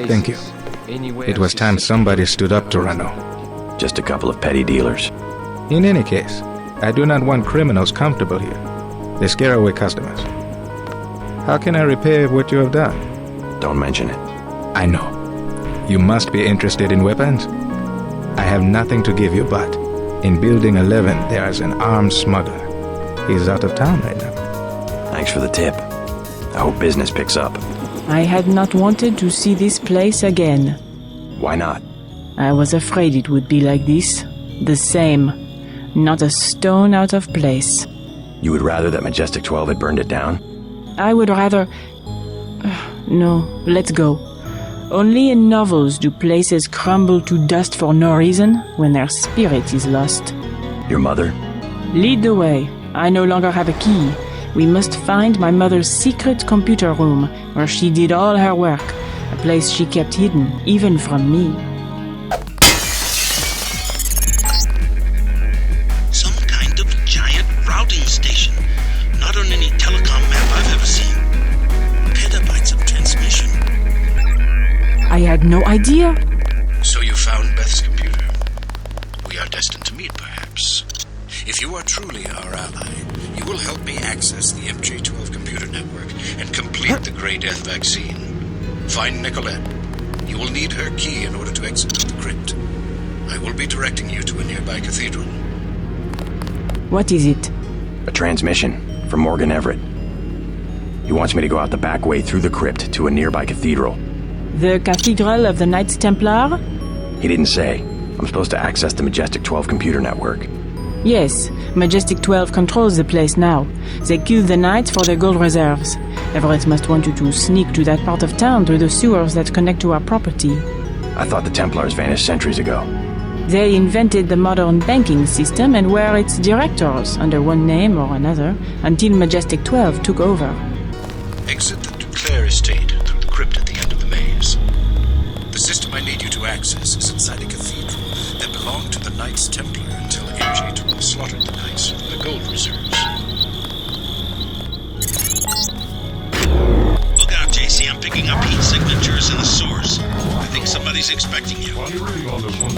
Thank you. It was time somebody stood up to Renault. Just a couple of petty dealers. In any case, I do not want criminals comfortable here. They scare away customers. How can I repay what you have done? Don't mention it. I know. You must be interested in weapons. I have nothing to give you, but in Building 11 there is an arms smuggler. He's out of town right now. Thanks for the tip. I hope business picks up. I had not wanted to see this place again. Why not? I was afraid it would be like this. The same. Not a stone out of place. You would rather that Majestic 12 had burned it down? I would rather... No, let's go. Only in novels do places crumble to dust for no reason when their spirit is lost. Your mother? Lead the way. I no longer have a key. We must find my mother's secret computer room, where she did all her work, a place she kept hidden, even from me. Some kind of giant routing station. Not on any telecom map I've ever seen. Petabytes of transmission. I had no idea. So you found Beth's computer. We are destined to meet, perhaps. If you are truly our ally, you will help me access the Pt9 computer network and complete the Grey Death vaccine. Find Nicolette. You will need her key in order to exit the crypt. I will be directing you to a nearby cathedral. What is it? A transmission from Morgan Everett. He wants me to go out the back way through the crypt to a nearby cathedral. The Cathedral of the Knights Templar? He didn't say. I'm supposed to access the Majestic 12 computer network. Yes, Majestic 12 controls the place now. They kill the Knights for their gold reserves. Everett must want you to sneak to that part of town through the sewers that connect to our property. I thought the Templars vanished centuries ago. They invented the modern banking system and were its directors, under one name or another, until Majestic 12 took over. Exit the Duclair estate through the crypt at the end of the maze. The system I need you to access is inside a cathedral that belonged to the Knights Templar until Pt9 slaughtered the Knights for the gold reserves. Look out, JC. I'm picking up heat signatures in the source. I think somebody's expecting you. Are you ready on this one?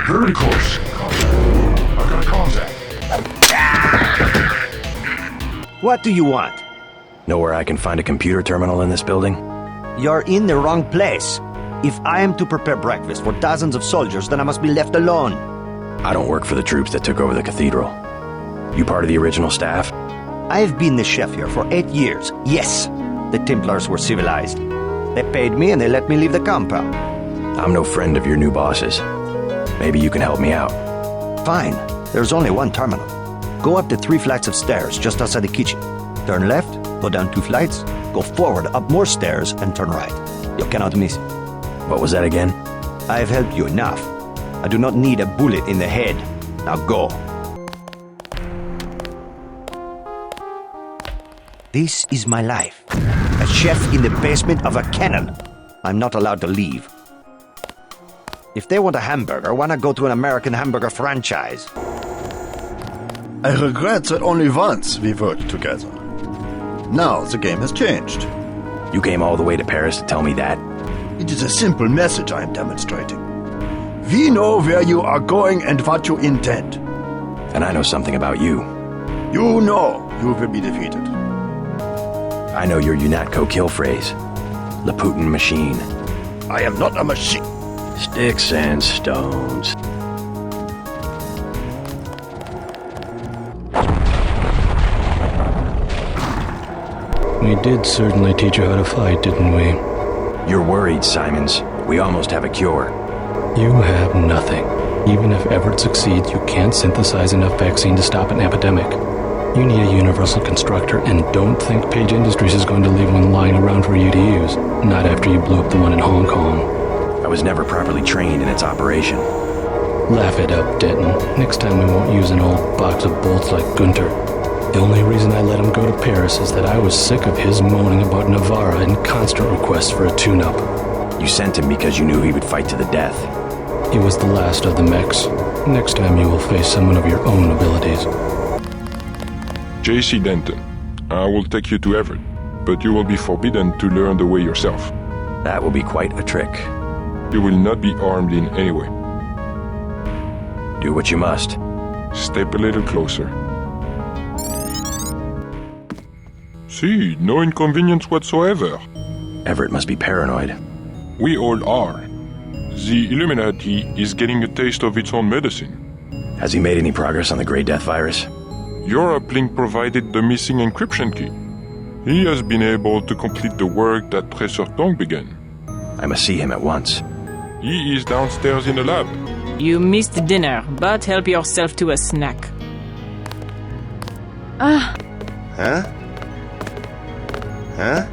Very close. I've got contact. What do you want? Know where I can find a computer terminal in this building? You're in the wrong place. If I am to prepare breakfast for dozens of soldiers, then I must be left alone. I don't work for the troops that took over the cathedral. You part of the original staff? I've been the chef here for 8 years. Yes, the Templars were civilized. They paid me and they let me leave the compound. I'm no friend of your new bosses. Maybe you can help me out. Fine. There's only one terminal. Go up the 3 flights of stairs just outside the kitchen. Turn left, go down 2 flights, go forward up more stairs, and turn right. You cannot miss it. What was that again? I have helped you enough. I do not need a bullet in the head. Now go. This is my life. A chef in the basement of a cannon. I'm not allowed to leave. If they want a hamburger, why not go to an American hamburger franchise? I regret that only once we worked together. Now the game has changed. You came all the way to Paris to tell me that? It is a simple message I am demonstrating. We know where you are going and what you intend. And I know something about you. You know you will be defeated. I know your UNATCO kill phrase. The Putin machine. I am not a machine. Sticks and stones. We did certainly teach you how to fight, didn't we? You're worried, Simons. We almost have a cure. You have nothing. Even if Everett succeeds, you can't synthesize enough vaccine to stop an epidemic. You need a universal constructor, and don't think Page Industries is going to leave one lying around for you to use. Not after you blew up the one in Hong Kong. I was never properly trained in its operation. Laugh it up, Denton. Next time we won't use an old box of bolts like Gunter. The only reason I let him go to Paris is that I was sick of his moaning about Navarra and constant requests for a tune-up. You sent him because you knew he would fight to the death. He was the last of the mechs. Next time you will face someone of your own abilities. JC Denton, I will take you to Everett, but you will be forbidden to learn the way yourself. That will be quite a trick. You will not be armed in any way. Do what you must. Step a little closer. See, no inconvenience whatsoever. Everett must be paranoid. We all are. The Illuminati is getting a taste of its own medicine. Has he made any progress on the Grey Death virus? Your uplink provided the missing encryption key. He has been able to complete the work that Professor Tong began. I must see him at once. He is downstairs in the lab. You missed dinner, but help yourself to a snack. Ah, Huh? Huh?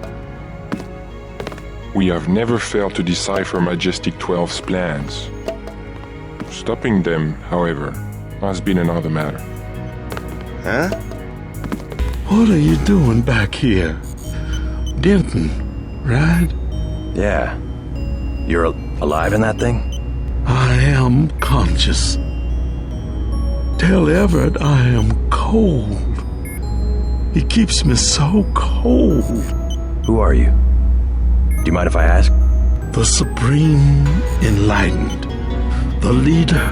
We have never failed to decipher Majestic 12's plans. Stopping them, however, has been another matter. Huh? What are you doing back here? Denton, right? Yeah. You're alive in that thing? I am conscious. Tell Everett I am cold. He keeps me so cold. Who are you? Do you mind if I ask? The Supreme Enlightened. The leader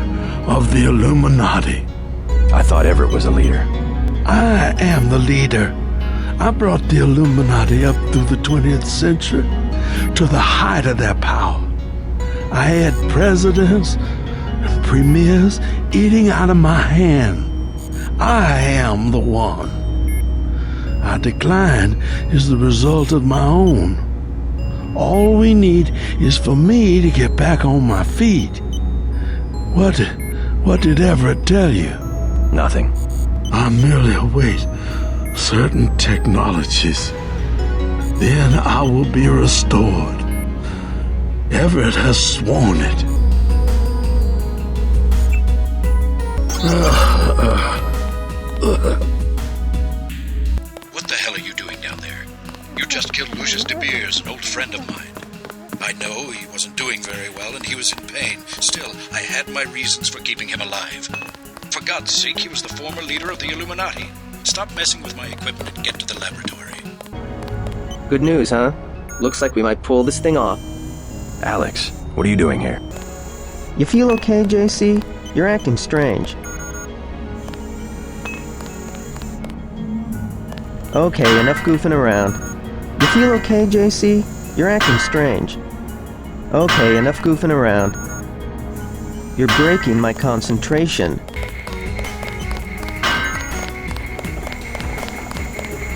of the Illuminati. I thought Everett was a leader. I am the leader. I brought the Illuminati up through the 20th century to the height of their power. I had presidents and premiers eating out of my hand. I am the one. Our decline is the result of my own. All we need is for me to get back on my feet. What did Everett tell you? Nothing. I merely await certain technologies. Then I will be restored. Everett has sworn it. What the hell are you doing down there? You just killed Lucius De Beers, an old friend of mine. I know he wasn't doing very well and he was in pain. Still, I had my reasons for keeping him alive. For God's sake, he was the former leader of the Illuminati. Stop messing with my equipment and get to the laboratory. Good news, huh? Looks like we might pull this thing off. Alex, what are you doing here? You feel okay, JC? You're acting strange. Okay, enough goofing around. You feel okay, JC? You're acting strange. Okay, enough goofing around. You're breaking my concentration.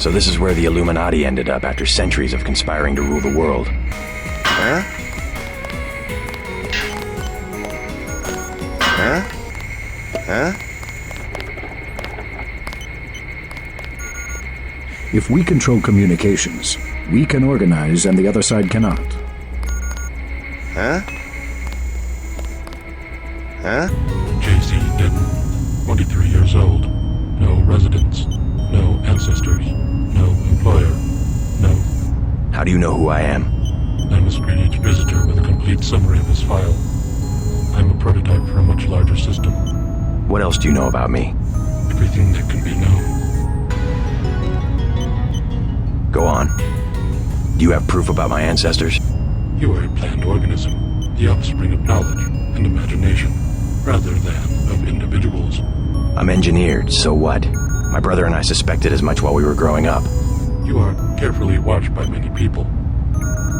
So this is where the Illuminati ended up after centuries of conspiring to rule the world. Huh? Huh? Huh? If we control communications, we can organize and the other side cannot. Huh? Huh? JC Denton, 23 years old. No residence. No ancestors. No employer. No. How do you know who I am? I must greet each visitor with a complete summary of his file. I'm a prototype for a much larger system. What else do you know about me? Everything that can be known. Go on. Do you have proof about my ancestors? You are a planned organism, the offspring of knowledge and imagination, rather than of individuals. I'm engineered, so what? My brother and I suspected as much while we were growing up. You are carefully watched by many people.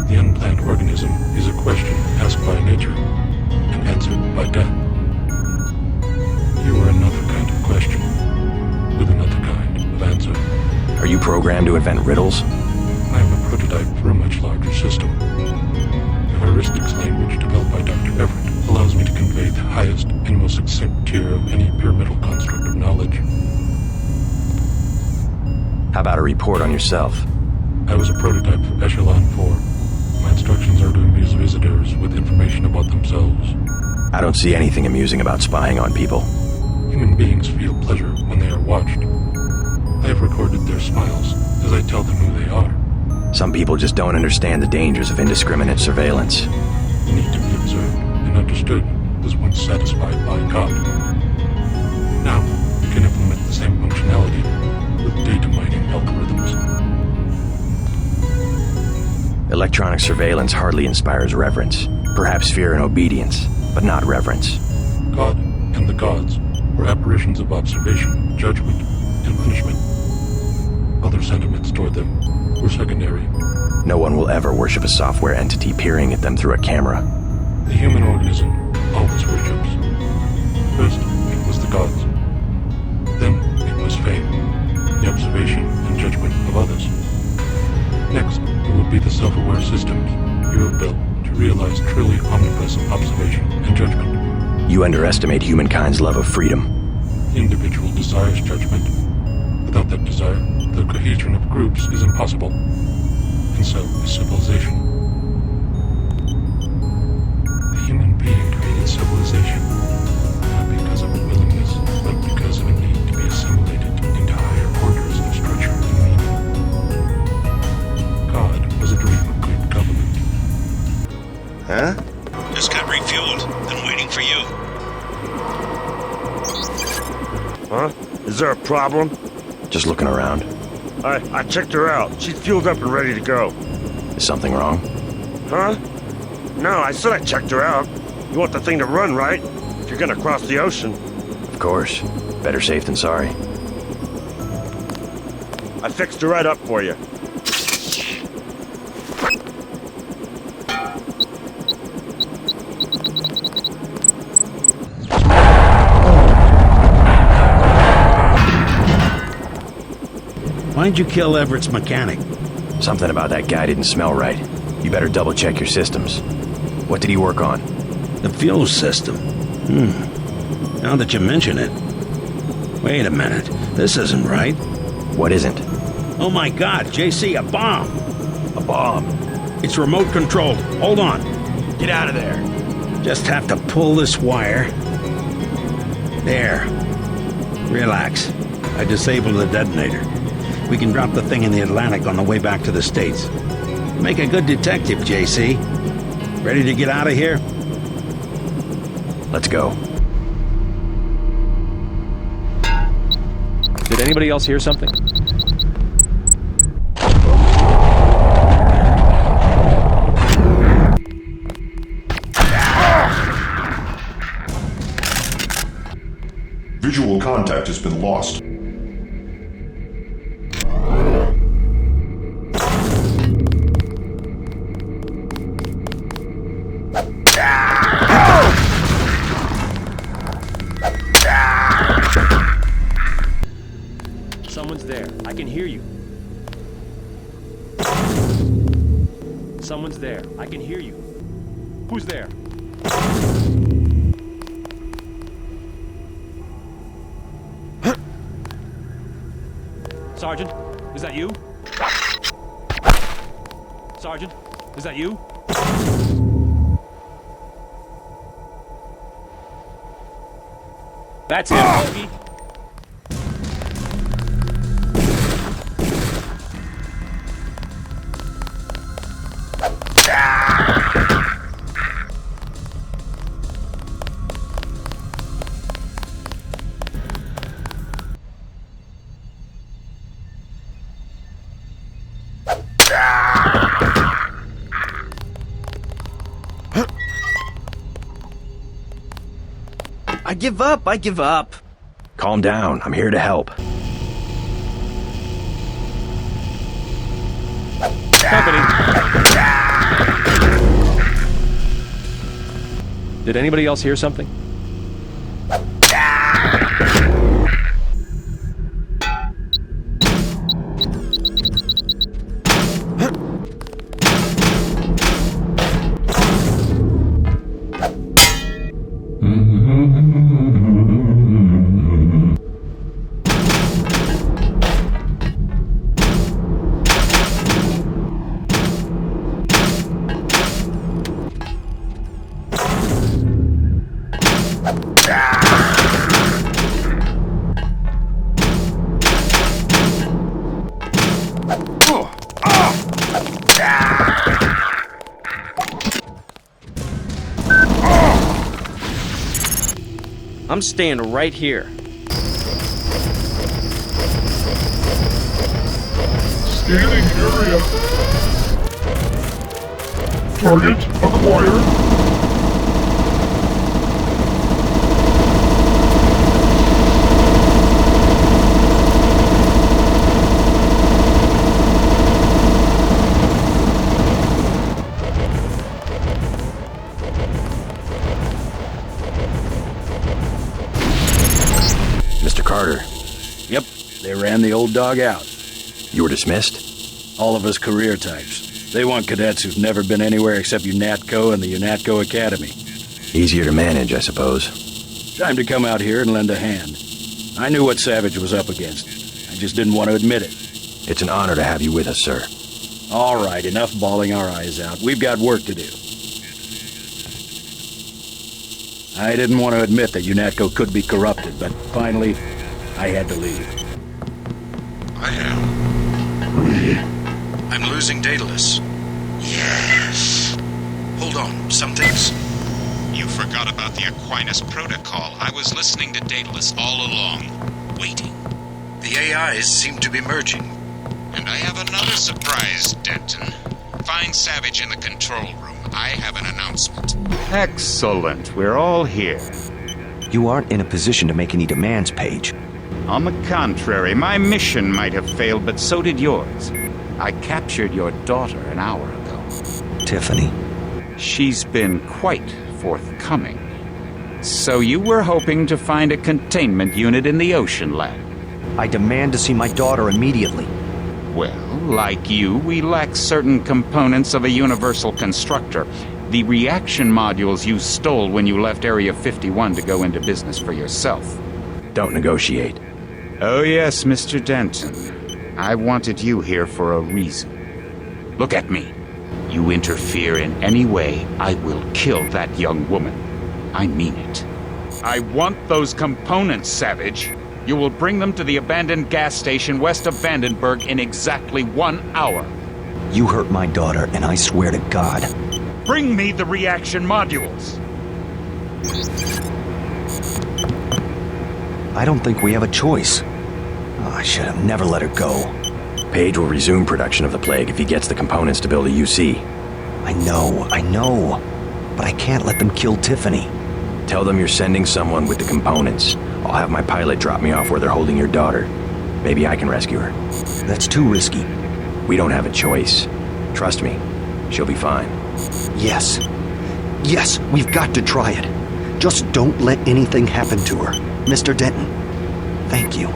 The unplanned organism is a question asked by nature and answered by death. You are another kind of question, with another kind of answer. Are you programmed to invent riddles? I am a prototype for a much larger system. The heuristics language developed by Dr. Everett allows me to convey the highest and most succinct tier of any pyramidal construct of knowledge. How about a report on yourself? I was a prototype for Echelon 4. My instructions are to amuse visitors with information about themselves. I don't see anything amusing about spying on people. Human beings feel pleasure when they are watched. I have recorded their smiles as I tell them who they are. Some people just don't understand the dangers of indiscriminate surveillance. The need to be observed and understood was once satisfied by God. Now, we can implement the same functionality with data mining algorithms. Electronic surveillance hardly inspires reverence. Perhaps fear and obedience, but not reverence. God and the gods were apparitions of observation, judgment, and punishment. Other sentiments toward them were secondary. No one will ever worship a software entity peering at them through a camera. The human organism always worships. First, it was the gods. Then, it was fame, the observation and judgment of others. Next, it will be the self-aware systems you have built to realize truly omnipresent observation and judgment. You underestimate humankind's love of freedom. The individual desires judgment. Without that desire, the cohesion of groups is impossible. And so is civilization. The human being created civilization, not because of a willingness, but because of a need to be assimilated into higher orders of structure and meaning. God was a dream of good government. Huh? Just got refueled. Been waiting for you. Huh? Is there a problem? Just looking around. I checked her out. She's fueled up and ready to go. Is something wrong? Huh? No, I said I checked her out. You want the thing to run, right? If you're gonna cross the ocean. Of course. Better safe than sorry. I fixed her right up for you. Why'd you kill Everett's mechanic? Something about that guy didn't smell right. You better double check your systems. What did he work on? The fuel system. Now that you mention it. Wait a minute. This isn't right. What isn't? Oh my God, JC, a bomb! A bomb? It's remote controlled. Hold on. Get out of there. Just have to pull this wire. There. Relax. I disabled the detonator. We can drop the thing in the Atlantic on the way back to the States. Make a good detective, JC. Ready to get out of here? Let's go. Did anybody else hear something? Visual contact has been lost. Someone's there. I can hear you. Someone's there. I can hear you. Who's there? Sergeant, is that you? Sergeant, is that you? That's him, Bogey. I give up. Calm down. I'm here to help. Company. Did anybody else hear something? I'm staying right here. Scanning area. Target acquired. Mr. Carter. Yep, they ran the old dog out. You were dismissed? All of us career types. They want cadets who've never been anywhere except UNATCO and the UNATCO Academy. Easier to manage, I suppose. Time to come out here and lend a hand. I knew what Savage was up against. I just didn't want to admit it. It's an honor to have you with us, sir. All right, enough bawling our eyes out. We've got work to do. I didn't want to admit that UNATCO could be corrupted, but finally, I had to leave. I am. I'm losing Daedalus. Yes. Hold on, something's... You forgot about the Aquinas Protocol. I was listening to Daedalus all along, waiting. The AIs seem to be merging. And I have another surprise, Denton. Find Savage in the control room. I have an announcement. Excellent. We're all here. You aren't in a position to make any demands, Paige. On the contrary, my mission might have failed, but so did yours. I captured your daughter an hour ago. Tiffany. She's been quite forthcoming. So you were hoping to find a containment unit in the Ocean Lab? I demand to see my daughter immediately. Well, like you, we lack certain components of a universal constructor. The reaction modules you stole when you left Area 51 to go into business for yourself. Don't negotiate. Oh yes, Mr. Denton. I wanted you here for a reason. Look at me. You interfere in any way, I will kill that young woman. I mean it. I want those components, Savage. You will bring them to the abandoned gas station west of Vandenberg in exactly 1 hour. You hurt my daughter, and I swear to God. Bring me the reaction modules. I don't think we have a choice. Oh, I should have never let her go. Page will resume production of the Plague if he gets the components to build a UC. I know. But I can't let them kill Tiffany. Tell them you're sending someone with the components. I'll have my pilot drop me off where they're holding your daughter. Maybe I can rescue her. That's too risky. We don't have a choice. Trust me, she'll be fine. Yes, we've got to try it. Just don't let anything happen to her. Mr. Denton, thank you.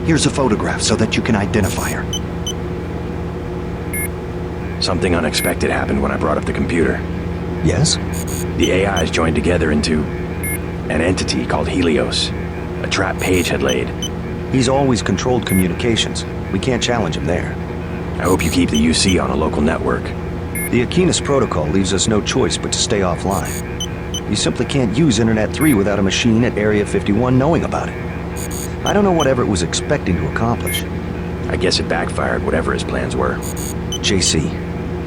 Here's a photograph so that you can identify her. Something unexpected happened when I brought up the computer. Yes? The AIs joined together into an entity called Helios. A trap Page had laid. He's always controlled communications. We can't challenge him there. I hope you keep the UC on a local network. The Aquinas Protocol leaves us no choice but to stay offline. You simply can't use Internet 3 without a machine at Area 51 knowing about it. I don't know what Everett was expecting to accomplish. I guess it backfired, whatever his plans were. JC,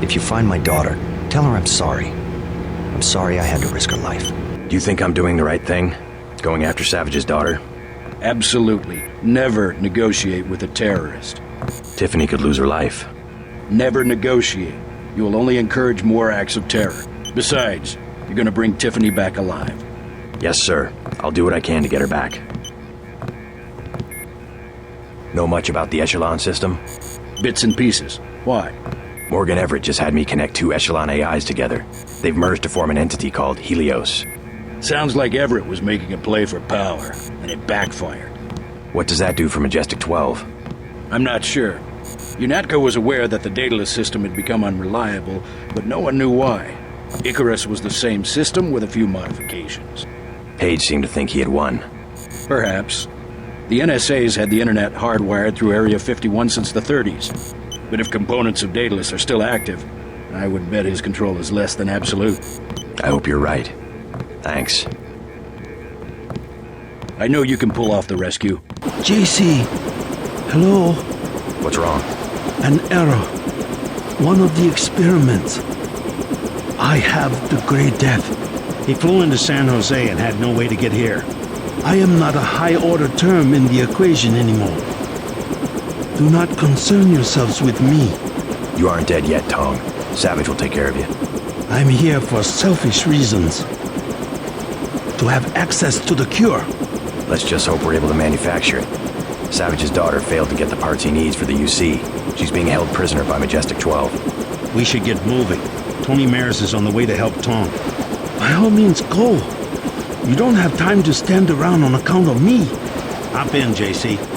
if you find my daughter, tell her I'm sorry. I'm sorry I had to risk her life. Do you think I'm doing the right thing? Going after Savage's daughter? Absolutely. Never negotiate with a terrorist. Tiffany could lose her life. Never negotiate. You will only encourage more acts of terror. Besides, you're gonna bring Tiffany back alive. Yes, sir. I'll do what I can to get her back. Know much about the Echelon system? Bits and pieces. Why? Morgan Everett just had me connect 2 Echelon AIs together. They've merged to form an entity called Helios. Sounds like Everett was making a play for power, and it backfired. What does that do for Majestic 12? I'm not sure. UNATCO was aware that the Daedalus system had become unreliable, but no one knew why. Icarus was the same system with a few modifications. Page seemed to think he had won. Perhaps. The NSA's had the internet hardwired through Area 51 since the 30s. But if components of Daedalus are still active, I would bet his control is less than absolute. I hope you're right. Thanks. I know you can pull off the rescue. JC, hello? What's wrong? An error. one of the experiments. I have the Grey Death. He flew into San Jose and had no way to get here. I am not a high-order term in the equation anymore. Do not concern yourselves with me. You aren't dead yet, Tong. Savage will take care of you. I'm here for selfish reasons. To have access to the cure. Let's just hope we're able to manufacture it. Savage's daughter failed to get the parts he needs for the UC. She's being held prisoner by Majestic 12. We should get moving. Tony Maris is on the way to help Tong. By all means, go. You don't have time to stand around on account of me. Hop in, JC.